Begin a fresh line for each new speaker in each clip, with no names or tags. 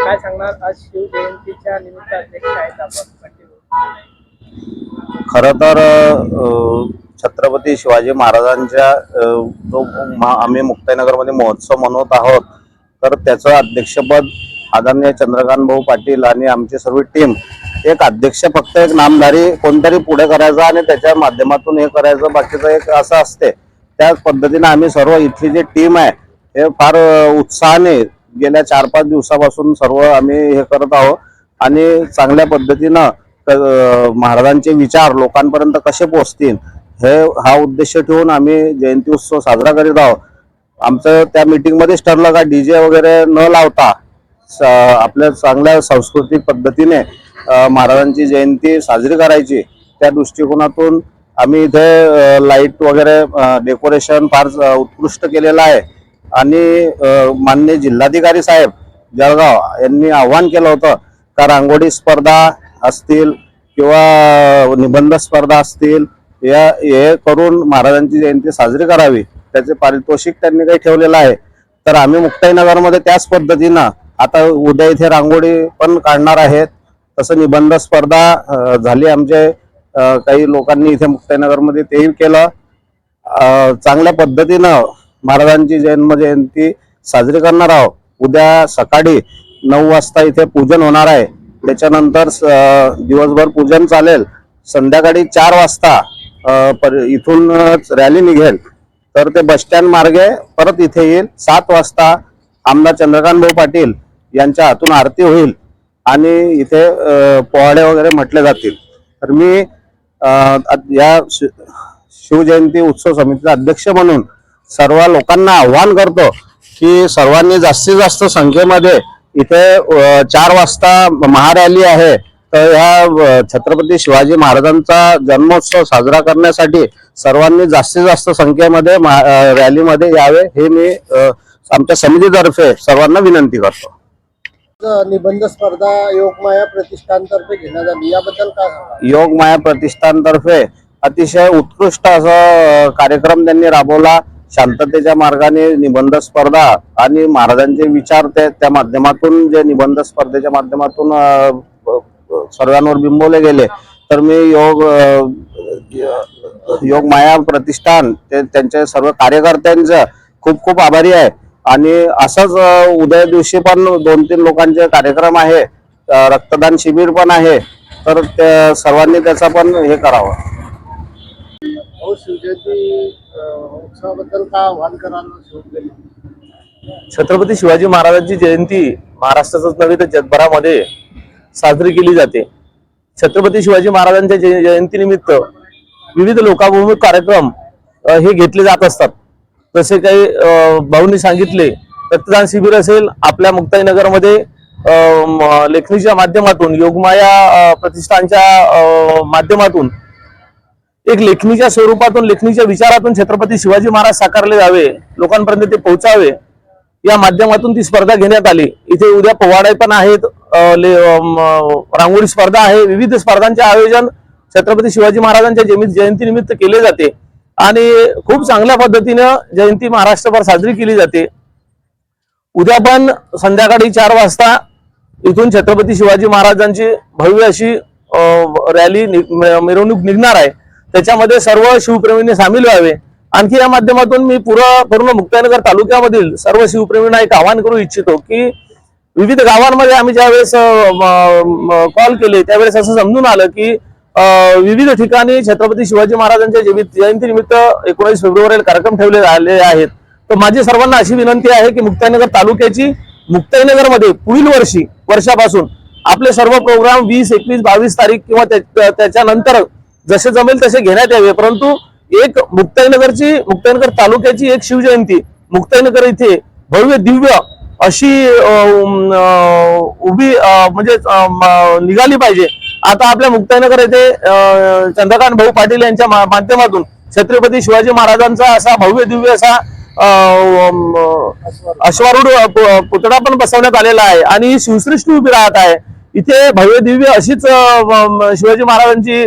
काय सांगणार आज शिवजयंतीच्या निमित्त अध्यक्ष आहेत आपण?
खरं तर छत्रपती शिवाजी महाराजांच्या जो आम्ही मुक्ताईनगरमध्ये महोत्सव मनवत आहोत, तर त्याचं अध्यक्षपद आदरणीय चंद्रकांत भाऊ पाटील आणि आमची सर्व टीम, एक अध्यक्ष फक्त एक नामधारी कोणतरी पुढे करायचं आणि त्याच्या माध्यमातून हे करायचं, बाकीचं एक असं असते. त्याच पद्धतीने आम्ही सर्व इथली जी टीम आहे हे फार उत्साहाने गेल्या 4-5 दिवसापासून सर्व आम्ही हे करत आहोत आणि चांगल्या पद्धतीनं महाराजांचे विचार लोकांपर्यंत कसे पोहोचतील हा उद्देश ठेवून आम्ही जयंती उत्सव साजरा करीत आहोत. आमचं त्या मीटिंगमध्येच ठरलं का डीजे वगैरे न लावता आपल्या चांगल्या सांस्कृतिक पद्धतीने महाराजांची जयंती साजरी करायची. त्या दृष्टिकोनातून आम्ही इथे लाईट वगैरे डेकोरेशन फार उत्कृष्ट केलेलं आहे आणि माननीय जिल्हाधिकारी साहेब जळगाव यांनी आवाहन केलं होतं का रांगोळी स्पर्धा असतील किंवा निबंध स्पर्धा असतील हे करून महाराजांची जयंती साजरी करावी, त्याचे पारितोषिक त्यांनी काही ठेवलेलं आहे. तर आम्ही मुक्ताईनगरमध्ये त्याच पद्धतीनं आता उद्या इथे रांगोळी पण काढणार आहेत. तसं निबंध स्पर्धा झाली, आमचे काही लोकांनी इथे मुक्ताईनगरमध्ये तेही केलं. चांगल्या पद्धतीनं महाराजांची जयंती साजरी करणार आहोत. उद्या सकाळी 9 वाजता इथे पूजन होणार आहे. त्याच्यानंतर दिवसभर पूजन चालेल. संध्याकाळी 4 वाजता इथून रॅली निघेल, तर ते बस स्टँड मार्गे परत इथे येईल. 7 वाजता आमदार चंद्रकांत भाऊ पाटील यांच्या हातून आरती होईल आणि इथे पोवाडे वगैरे म्हटले जातील. तर मी या शिवजयंती उत्सव समितीचा अध्यक्ष म्हणून सर्व लोकांना आव्हान करतो की सर्वांनी जास्तीत जास्त संख्येमध्ये इथे 4 वाजता महारॅली आहे, तर ह्या छत्रपती शिवाजी महाराजांचा जन्मोत्सव साजरा करण्यासाठी सर्वांनी जास्तीत जास्त संख्येमध्ये रॅलीमध्ये यावे, हे मी आमच्या समितीतर्फे सर्वांना विनंती करतो.
निबंध स्पर्धा योगमाया प्रतिष्ठानतर्फे घेण्यात आली, याबद्दल काय सांगा?
योगमाया प्रतिष्ठानतर्फे अतिशय उत्कृष्ट असा कार्यक्रम त्यांनी राबवला. शांततेच्या मार्गाने निबंध स्पर्धा आणि महाराजांचे विचार त्या माध्यमातून जे निबंध स्पर्धेच्या माध्यमातून सर्वांवर बिंबवले गेले. तर मी योगमाया प्रतिष्ठान त्यांच्या सर्व कार्यकर्त्यांचं खूप खूप आभारी आहे. आणि असंच उद्या दिवशी पण 2-3 लोकांचे कार्यक्रम आहे, रक्तदान शिबिर पण आहे, तर सर्वांनी त्याचा पण हे करावं.
शिवजयंती उत्सवाबद्दल काय आव्हान कराल?
छत्रपती शिवाजी महाराजांची जयंती महाराष्ट्रातच नव्हे तर जगभरामध्ये साजरी केली जाते. छत्रपती शिवाजी महाराजांच्या जयंतीनिमित्त विविध लोकाभिमुख कार्यक्रम हे घेतले जात असतात. जसे काही भाऊंनी सांगितले, रक्तदान शिबिर असेल, आपल्या मुक्ताईनगरमध्ये लेखणीच्या माध्यमातून योगमाया प्रतिष्ठानच्या माध्यमातून एक लेखणीच्या स्वरूपातून, लेखणीच्या विचारातून छत्रपती शिवाजी महाराज साकारले जावे, लोकांपर्यंत ते पोहोचावे, या माध्यमातून ती स्पर्धा घेण्यात आली. इथे उद्या पोवाडे पण आहेत, रांगोळी स्पर्धा आहे. विविध स्पर्धांचे आयोजन छत्रपती शिवाजी महाराजांच्या जयंतीनिमित्त केले जाते आणि खूप चांगल्या पद्धतीनं जयंती महाराष्ट्रभर साजरी केली जाते. उद्या पण संध्याकाळी 4 वाजता इथून छत्रपती शिवाजी महाराजांची भव्य अशी रॅली मिरवणूक निघणार आहे. त्याच्यामध्ये सर्व शिवप्रेमींनी सामील व्हावे. आणखी या माध्यमातून मी पूर्ण मुक्ताईनगर तालुक्यामधील सर्व शिवप्रेमींना एक आवाहन करू इच्छितो की विविध गावांमध्ये आम्ही ज्यावेळेस कॉल केले त्यावेळेस असं समजून आलं की विविध ठिकाणी छत्रपती शिवाजी महाराजांच्या जयंतीनिमित्त 19 फेब्रुवारीला कार्यक्रम ठेवले आले आहेत. तर माझी सर्वांना अशी विनंती आहे की मुक्ताईनगर तालुक्याची मुक्ताईनगरमध्ये पुढील वर्षापासून आपले सर्व प्रोग्राम 20, 21, 22 तारीख किंवा त्याच्यानंतर जसे जमेल तसे घेण्यात यावे. परंतु एक मुक्ताईनगर तालुक्याची एक शिवजयंती मुक्ताईनगर इथे भव्य दिव्य अशी उभी म्हणजे निघाली पाहिजे. आता आपल्या मुक्ताईनगर येथे चंद्रकांत भाऊ पाटील यांच्या माध्यमातून छत्रपती शिवाजी महाराजांचा असा भव्य दिव्य असा अश्वारूढ पुतळा पण बसवण्यात आलेला आहे आणि शिवसृष्टी उभी राहत आहे. इथे भव्य दिव्य अशीच शिवाजी महाराजांची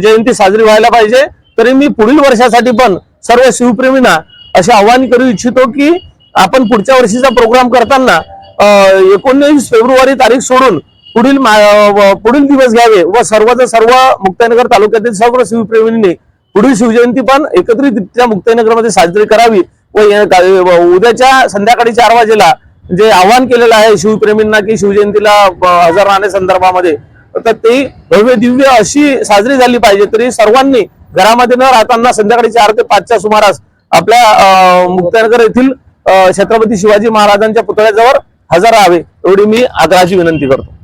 जयंती साजरी व्हायला पाहिजे. तरी मी पुढील वर्षासाठी पण सर्व शिवप्रेमींना असे आवाहन करू इच्छितो की आपण पुढच्या वर्षीचा प्रोग्राम करताना 19 फेब्रुवारी तारीख सोडून पुढील दिवस घ्यावे व सर्व मुक्ताईनगर तालुक्यातील सर्व शिवप्रेमींनी पुढील शिवजयंती पण एकत्रितरित्या मुक्ताईनगरमध्ये साजरी करावी व उद्याच्या संध्याकाळी 4 वाजेला जे आवाहन केलेलं आहे शिवप्रेमींना की शिवजयंतीला हजर राहण्यासंदर्भामध्ये, तर ती भव्य दिव्य अशी साजरी झाली पाहिजे. तरी सर्वांनी घरामध्ये न राहताना संध्याकाळी 4 ते 5च्या सुमारास आपल्या मुक्ताईनगर येथील छत्रपती शिवाजी महाराजांच्या पुतळ्याजवळ हजर राहावे एवढी मी आग्रहाची विनंती करतो.